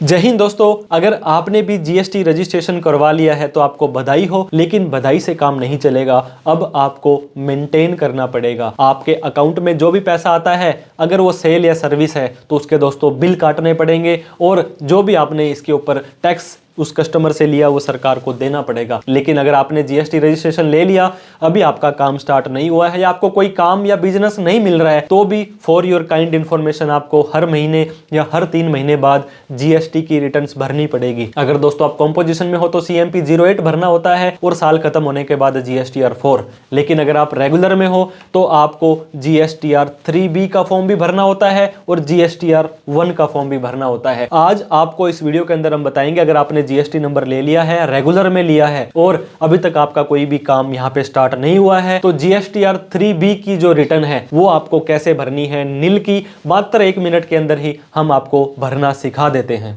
जय हिंद दोस्तों, अगर आपने भी जीएसटी रजिस्ट्रेशन करवा लिया है तो आपको बधाई हो, लेकिन बधाई से काम नहीं चलेगा। अब आपको मेंटेन करना पड़ेगा। आपके अकाउंट में जो भी पैसा आता है, अगर वो सेल या सर्विस है तो उसके दोस्तों बिल काटने पड़ेंगे और जो भी आपने इसके ऊपर टैक्स उस कस्टमर से लिया वो सरकार को देना पड़ेगा। लेकिन अगर आपने जीएसटी रजिस्ट्रेशन ले लिया, अभी आपका काम स्टार्ट नहीं हुआ है या आपको कोई काम या बिजनेस नहीं मिल रहा है, तो भी फॉर योर काइंड इन्फॉर्मेशन आपको हर महीने या हर 3 महीने बाद जीएसटी की रिटर्न्स भरनी पड़ेगी। अगर दोस्तों आप कंपोजिशन में हो तो CMP 08 भरना होता है और साल खत्म होने के बाद GSTR 4। लेकिन अगर आप रेगुलर में हो तो आपको GSTR 3B का फॉर्म भी भरना होता है और GSTR 1 का फॉर्म भी भरना होता है। आज आपको इस वीडियो के अंदर हम बताएंगे, अगर आपने जीएसटी नंबर ले लिया है, रेगुलर में लिया है और अभी तक आपका कोई भी काम यहां पे स्टार्ट नहीं हुआ है, तो GSTR 3B की जो रिटर्न है वो आपको कैसे भरनी है, नील की, मात्र 1 मिनट के अंदर ही हम आपको भरना सिखा देते हैं।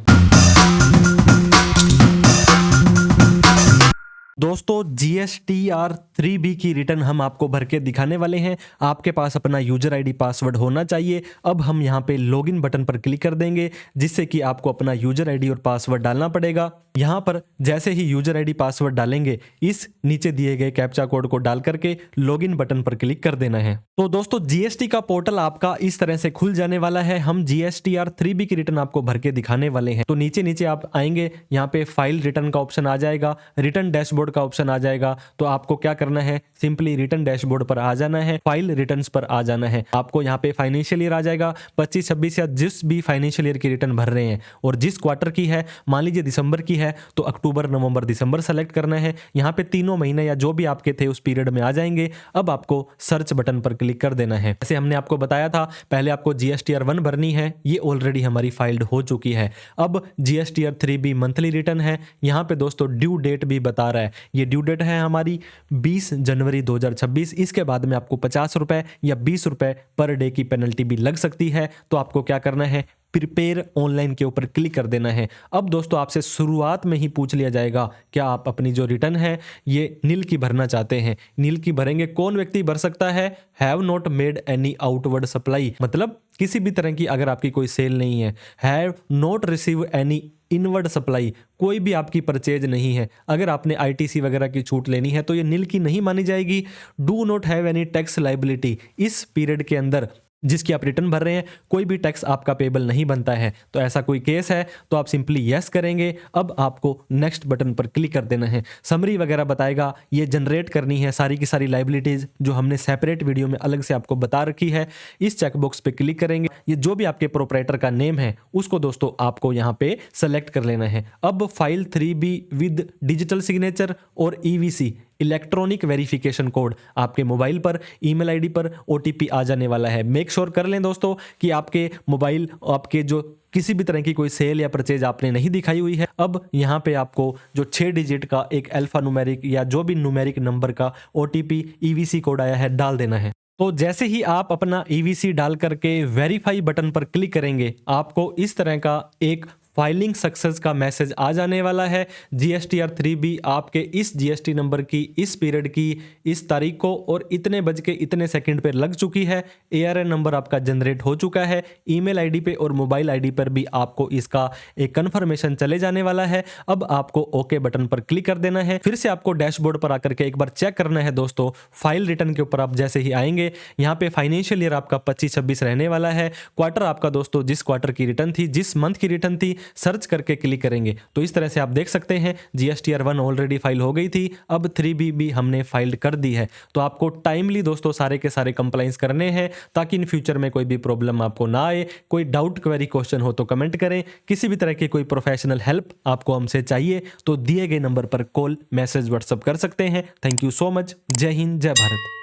दोस्तों GSTR 3B की रिटर्न हम आपको भर के दिखाने वाले हैं। आपके पास अपना यूजर आईडी पासवर्ड होना चाहिए। अब हम यहाँ पे लॉगिन बटन पर क्लिक कर देंगे, जिससे कि आपको अपना यूजर आईडी और पासवर्ड डालना पड़ेगा। यहाँ पर जैसे ही यूजर आईडी पासवर्ड डालेंगे, इस नीचे दिए गए कैप्चा कोड को डाल करके लॉगिन बटन पर क्लिक कर देना है। तो दोस्तों जीएसटी का पोर्टल आपका इस तरह से खुल जाने वाला है। हम GSTR 3B की रिटर्न आपको भर के दिखाने वाले हैं। तो नीचे नीचे आप आएंगे, यहाँ पे फाइल रिटर्न का ऑप्शन आ जाएगा, रिटर्न डैशबोर्ड का ऑप्शन आ जाएगा। तो आपको क्या करना है, सिंपली रिटर्न डैशबोर्ड पर आ जाना है, फाइल रिटर्न्स पर आ जाना है। आपको यहाँ पे फाइनेंशियल ईयर आ जाएगा, 25, 26 या जिस भी फाइनेंशियल ईयर की रिटर्न भर रहे हैं और जिस क्वार्टर की है, मान लीजिए दिसंबर की है तो अक्टूबर, नवंबर, दिसंबर सेलेक्ट करना है। यहाँ पे तीनों महीने या जो भी आपके थे उस पीरियड में आ जाएंगे। अब आपको सर्च बटन पर क्लिक कर देना है। जैसे हमने आपको बताया था, पहले आपको GSTR 1 भरनी है, ये ऑलरेडी हमारी फाइल्ड हो चुकी है। अब GSTR 3B मंथली रिटर्न है। यहाँ पे दोस्तों ड्यू डेट भी बता रहा है, ये ड्यू डेट है हमारी 20 जनवरी 2026। इसके बाद में आपको 50 रुपए या 20 रुपए पर डे की पेनल्टी भी लग सकती है। तो आपको क्या करना है, प्रिपेयर ऑनलाइन के ऊपर क्लिक कर देना है। अब दोस्तों आपसे शुरुआत में ही पूछ लिया जाएगा, क्या आप अपनी जो रिटर्न है ये नील की भरना चाहते हैं। नील की भरेंगे, कौन व्यक्ति भर सकता है, have not made any outward supply, मतलब किसी भी तरह की अगर आपकी कोई सेल नहीं है, have not receive any inward supply, कोई भी आपकी परचेज नहीं है, अगर आपने ITC वगैरह की छूट लेनी है तो ये नील की नहीं मानी जाएगी। Do not have any tax liability, इस पीरियड के अंदर जिसकी आप रिटर्न भर रहे हैं कोई भी टैक्स आपका पेबल नहीं बनता है। तो ऐसा कोई केस है तो आप सिंपली यस करेंगे। अब आपको नेक्स्ट बटन पर क्लिक कर देना है। समरी वगैरह बताएगा, ये जनरेट करनी है सारी की सारी लाइबिलिटीज जो हमने सेपरेट वीडियो में अलग से आपको बता रखी है। इस चेकबॉक्स पे क्लिक करेंगे, ये जो भी आपके प्रोपराइटर का नेम है उसको दोस्तों आपको यहाँ पे सेलेक्ट कर लेना है। अब file 3B with digital signature और EVC इलेक्ट्रॉनिक वेरिफिकेशन कोड आपके मोबाइल पर, ईमेल आईडी पर OTP आ जाने वाला है। मेक श्योर कर लें दोस्तों कि आपके मोबाइल, आपके जो किसी भी तरह की कोई सेल या परचेज आपने नहीं दिखाई हुई है। अब यहाँ पे आपको जो 6 डिजिट का एक अल्फा न्यूमेरिक या जो भी न्यूमेरिक नंबर का OTP EVC कोड आया है डाल देना है। तो जैसे ही आप अपना EVC डाल करके वेरीफाई बटन पर क्लिक करेंगे, आपको इस तरह का एक फाइलिंग सक्सेस का मैसेज आ जाने वाला है। GSTR 3B आपके इस GST नंबर की, इस पीरियड की, इस तारीख को और इतने बज के इतने सेकंड पे लग चुकी है। ARN नंबर आपका जनरेट हो चुका है। ईमेल आईडी पे और मोबाइल आईडी पर भी आपको इसका एक कंफर्मेशन चले जाने वाला है। अब आपको ओके बटन पर क्लिक कर देना है। फिर से आपको डैशबोर्ड पर आकर के एक बार चेक करना है दोस्तों। फाइल रिटर्न के ऊपर आप जैसे ही आएंगे, यहाँ पे फाइनेंशियल ईयर आपका 25-26 रहने वाला है। क्वार्टर आपका दोस्तों जिस क्वार्टर की रिटर्न थी, जिस मंथ की रिटर्न थी, सर्च करके क्लिक करेंगे तो इस तरह से आप देख सकते हैं GSTR 1 ऑलरेडी फाइल हो गई थी, अब 3B भी हमने फाइल कर दी है। तो आपको टाइमली दोस्तों सारे के सारे कंप्लाइंस करने हैं ताकि इन फ्यूचर में कोई भी प्रॉब्लम आपको ना आए। कोई डाउट, क्वेरी, क्वेश्चन हो तो कमेंट करें। किसी भी तरह की कोई प्रोफेशनल हेल्प आपको हमसे चाहिए तो दिए गए नंबर पर कॉल, मैसेज, व्हाट्सएप कर सकते हैं। Thank you so much. जय हिंद, जय भारत।